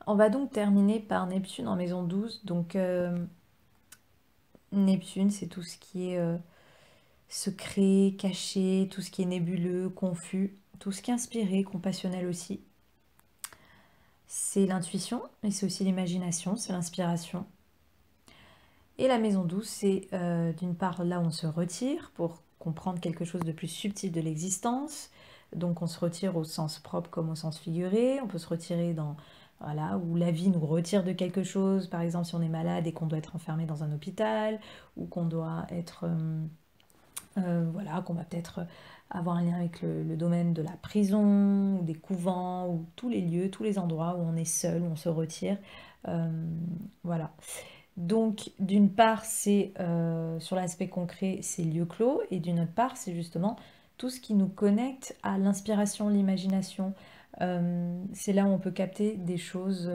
On va donc terminer par Neptune en maison 12. Donc, Neptune, c'est tout ce qui est secret, caché, tout ce qui est nébuleux, confus, tout ce qui est inspiré, compassionnel aussi. C'est l'intuition, mais c'est aussi l'imagination, c'est l'inspiration. Et la maison 12, c'est d'une part là où on se retire pour comprendre quelque chose de plus subtil de l'existence. Donc on se retire au sens propre comme au sens figuré. On peut se retirer dans, voilà, où la vie nous retire de quelque chose. Par exemple, si on est malade et qu'on doit être enfermé dans un hôpital, ou qu'on doit être, voilà, qu'on va peut-être avoir un lien avec le domaine de la prison, ou des couvents, ou tous les lieux, tous les endroits où on est seul, où on se retire. Euh, voilà. Donc, d'une part, c'est sur l'aspect concret, c'est lieu clos, et d'une autre part, c'est justement tout ce qui nous connecte à l'inspiration, l'imagination. C'est là où on peut capter des choses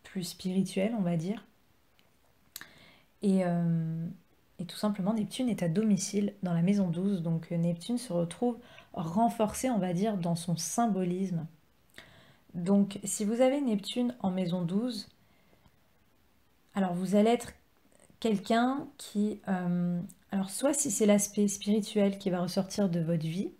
plus spirituelles, on va dire. Et, euh, et tout simplement, Neptune est à domicile dans la maison 12, donc Neptune se retrouve renforcé, on va dire, dans son symbolisme. Donc, si vous avez Neptune en maison 12, alors vous allez être quelqu'un qui... alors soit si c'est l'aspect spirituel qui va ressortir de votre vie,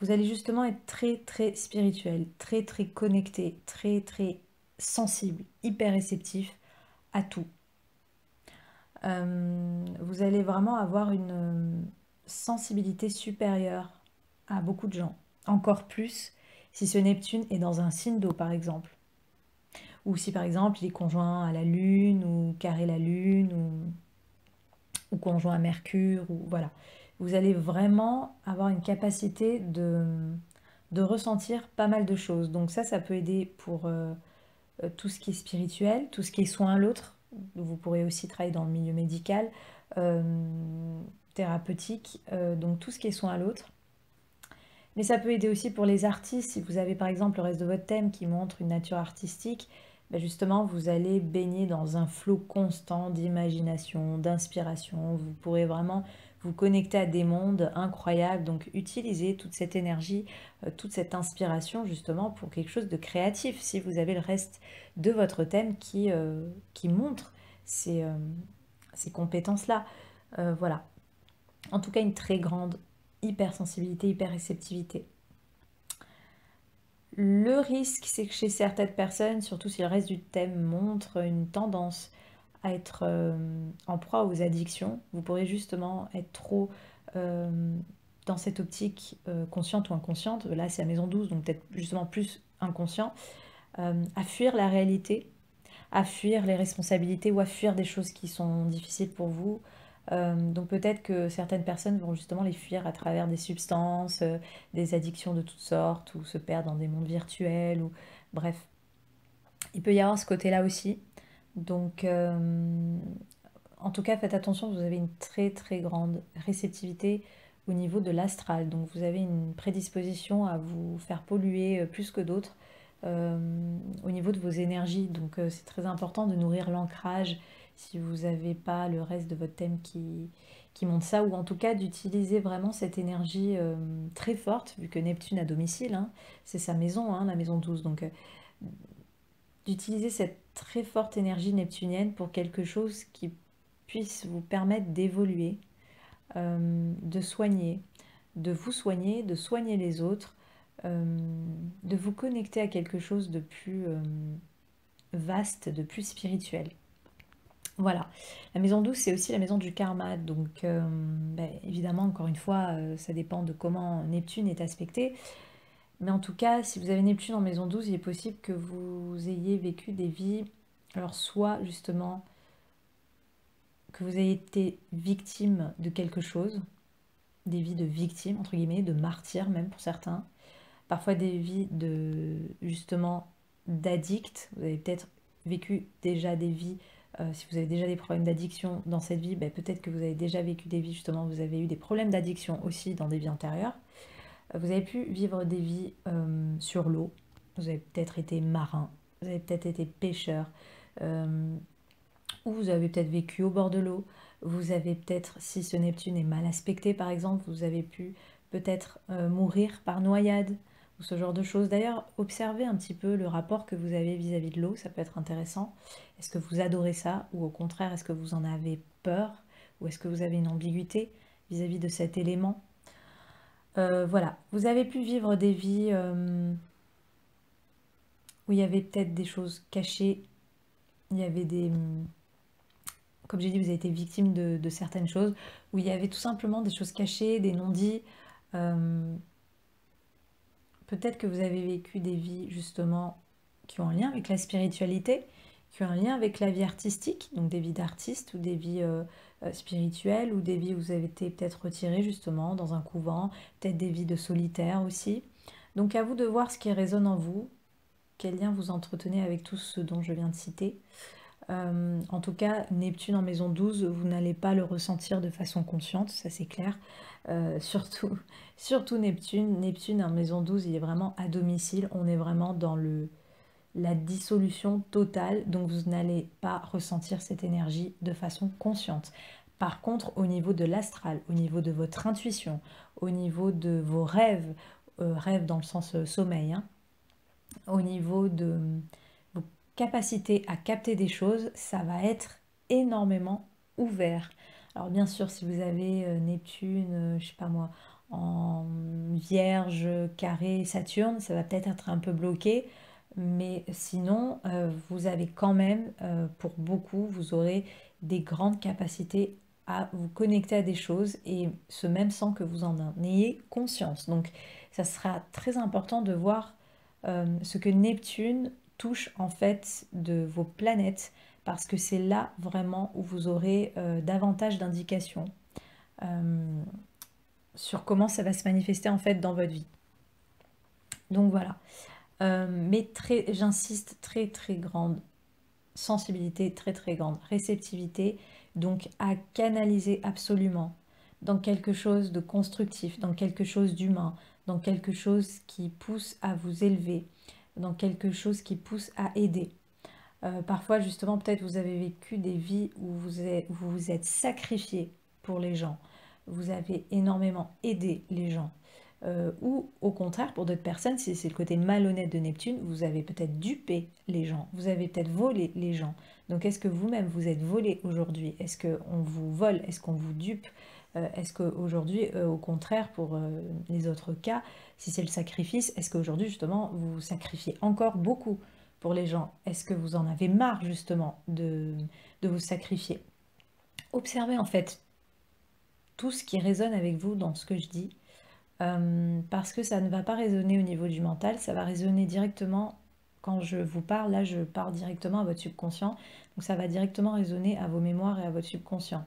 vous allez justement être très très spirituel, très très connecté, très très sensible, hyper réceptif à tout. Vous allez vraiment avoir une sensibilité supérieure à beaucoup de gens. Encore plus si ce Neptune est dans un signe d'eau par exemple. Ou si par exemple il est conjoint à la Lune ou carré la Lune ou conjoint à Mercure, ou voilà. Vous allez vraiment avoir une capacité de ressentir pas mal de choses. Donc ça peut aider pour tout ce qui est spirituel, tout ce qui est soin à l'autre. Vous pourrez aussi travailler dans le milieu médical, euh, thérapeutique, donc tout ce qui est soin à l'autre. Mais ça peut aider aussi pour les artistes. Si vous avez par exemple le reste de votre thème qui montre une nature artistique, ben justement vous allez baigner dans un flot constant d'imagination, d'inspiration. Vous pourrez vraiment vous connecter à des mondes incroyables. Donc utilisez toute cette énergie, toute cette inspiration justement pour quelque chose de créatif. Si vous avez le reste de votre thème qui montre ces, ces compétences-là. Voilà. En tout cas, une très grande hypersensibilité, hyperréceptivité. Le risque, c'est que chez certaines personnes, surtout si le reste du thème montre une tendance à être en proie aux addictions, vous pourrez justement être trop euh, dans cette optique consciente ou inconsciente, là c'est la maison 12, donc peut-être justement plus inconscient, à fuir la réalité, à fuir les responsabilités ou à fuir des choses qui sont difficiles pour vous. Donc peut-être que certaines personnes vont justement les fuir à travers des substances, des addictions de toutes sortes, ou se perdre dans des mondes virtuels, ou bref. Il peut y avoir ce côté-là aussi. Donc en tout cas, faites attention, vous avez une très très grande réceptivité au niveau de l'astral. Donc vous avez une prédisposition à vous faire polluer plus que d'autres au niveau de vos énergies. Donc c'est très important de nourrir l'ancrage si vous n'avez pas le reste de votre thème qui montre ça, ou en tout cas d'utiliser vraiment cette énergie très forte, vu que Neptune à domicile, hein, c'est sa maison, hein, la maison 12. Donc d'utiliser cette très forte énergie neptunienne pour quelque chose qui puisse vous permettre d'évoluer, de soigner les autres, de vous connecter à quelque chose de plus vaste, de plus spirituel. Voilà. La maison 12, c'est aussi la maison du karma. Donc, ben, évidemment, encore une fois, ça dépend de comment Neptune est aspecté. Mais en tout cas, si vous avez Neptune en maison 12, il est possible que vous ayez vécu des vies, alors soit justement que vous ayez été victime de quelque chose, des vies de victimes, entre guillemets, de martyrs même pour certains, parfois des vies de justement d'addicts. Vous avez peut-être vécu déjà des vies, si vous avez déjà des problèmes d'addiction dans cette vie, ben, peut-être que vous avez déjà vécu des vies justement, vous avez eu des problèmes d'addiction aussi dans des vies antérieures. Vous avez pu vivre des vies sur l'eau, vous avez peut-être été marin, vous avez peut-être été pêcheur, euh, ou vous avez peut-être vécu au bord de l'eau, vous avez peut-être, si ce Neptune est mal aspecté par exemple, vous avez pu peut-être mourir par noyade, ou ce genre de choses. D'ailleurs, observez un petit peu le rapport que vous avez vis-à-vis de l'eau, ça peut être intéressant. Est-ce que vous adorez ça, ou au contraire, est-ce que vous en avez peur, ou est-ce que vous avez une ambiguïté vis-à-vis de cet élément? Voilà, vous avez pu vivre des vies où il y avait peut-être des choses cachées, il y avait des... Comme j'ai dit, vous avez été victime de certaines choses, où il y avait tout simplement des choses cachées, des non-dits. Euh, Peut-être que vous avez vécu des vies justement qui ont un lien avec la spiritualité, qui ont un lien avec la vie artistique, donc des vies d'artistes ou des vies spirituelles, ou des vies où vous avez été peut-être retiré justement dans un couvent, peut-être des vies de solitaire aussi. Donc à vous de voir ce qui résonne en vous, quel lien vous entretenez avec tout ce dont je viens de citer. En tout cas, Neptune en maison 12, vous n'allez pas le ressentir de façon consciente, ça c'est clair. Surtout Neptune. Neptune en maison 12, il est vraiment à domicile. On est vraiment dans la dissolution totale, donc vous n'allez pas ressentir cette énergie de façon consciente. Par contre, au niveau de l'astral, au niveau de votre intuition, au niveau de vos rêves, rêves dans le sens sommeil, hein, au niveau de vos capacités à capter des choses, ça va être énormément ouvert. Alors bien sûr, si vous avez Neptune, je sais pas moi, en Vierge, Carré, Saturne, ça va peut-être être un peu bloqué, mais sinon, vous avez quand même, pour beaucoup, vous aurez des grandes capacités à vous connecter à des choses, et ce même sans que vous en ayez conscience. Donc ça sera très important de voir ce que Neptune touche en fait de vos planètes, parce que c'est là vraiment où vous aurez davantage d'indications euh, sur comment ça va se manifester en fait dans votre vie. Donc voilà. Mais j'insiste, très très grande sensibilité, très très grande réceptivité, donc à canaliser absolument dans quelque chose de constructif, dans quelque chose d'humain, dans quelque chose qui pousse à vous élever, dans quelque chose qui pousse à aider. Parfois, justement, peut-être vous avez vécu des vies où vous vous êtes sacrifié pour les gens. Vous avez énormément aidé les gens. Ou au contraire, pour d'autres personnes, si c'est le côté malhonnête de Neptune, vous avez peut-être dupé les gens. Vous avez peut-être volé les gens. Donc, est-ce que vous-même vous êtes volé aujourd'hui? Est-ce qu'on vous vole? Est-ce qu'on vous dupe? Est-ce qu'aujourd'hui, au contraire, pour les autres cas, si c'est le sacrifice, est-ce qu'aujourd'hui, justement, vous vous sacrifiez encore beaucoup pour les gens? Est-ce que vous en avez marre justement de vous sacrifier? Observez en fait tout ce qui résonne avec vous dans ce que je dis, parce que ça ne va pas résonner au niveau du mental, ça va résonner directement quand je vous parle, là je parle directement à votre subconscient, donc ça va directement résonner à vos mémoires et à votre subconscient.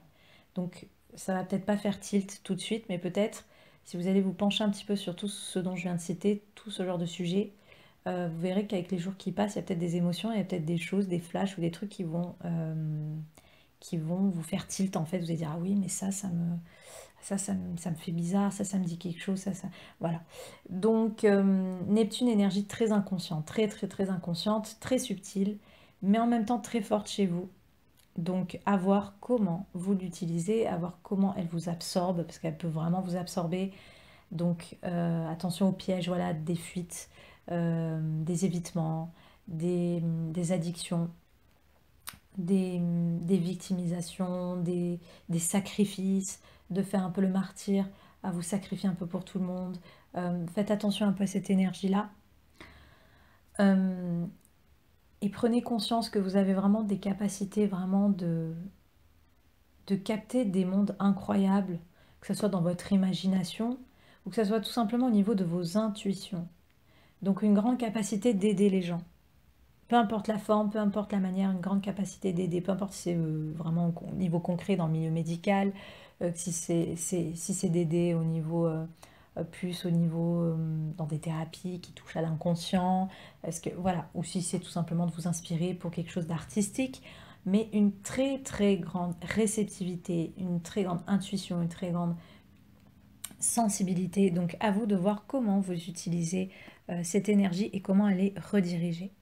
Donc ça va peut-être pas faire tilt tout de suite, mais peut-être si vous allez vous pencher un petit peu sur tout ce dont je viens de citer, tout ce genre de sujet, vous verrez qu'avec les jours qui passent, il y a peut-être des émotions, il y a peut-être des choses, des flashs ou des trucs qui vont vous faire tilt en fait. Vous allez dire ah oui mais ça me fait bizarre, ça me dit quelque chose, voilà. Donc Neptune, énergie très inconsciente, très très très inconsciente, très subtile, mais en même temps très forte chez vous. Donc à voir comment vous l'utilisez, à voir comment elle vous absorbe, parce qu'elle peut vraiment vous absorber. Donc attention aux pièges, voilà, des fuites, des évitements, des addictions, des victimisations, des sacrifices, de faire un peu le martyr, à vous sacrifier un peu pour tout le monde. Faites attention un peu à cette énergie-là. Et prenez conscience que vous avez vraiment des capacités vraiment de capter des mondes incroyables, que ce soit dans votre imagination ou que ce soit tout simplement au niveau de vos intuitions. Donc une grande capacité d'aider les gens. Peu importe la forme, peu importe la manière, une grande capacité d'aider, peu importe si c'est vraiment au niveau concret dans le milieu médical, si c'est d'aider au niveau plus au niveau dans des thérapies qui touchent à l'inconscient, est-ce que voilà, ou si c'est tout simplement de vous inspirer pour quelque chose d'artistique, mais une très très grande réceptivité, une très grande intuition, une très grande sensibilité. Donc à vous de voir comment vous utilisez cette énergie et comment elle est redirigée.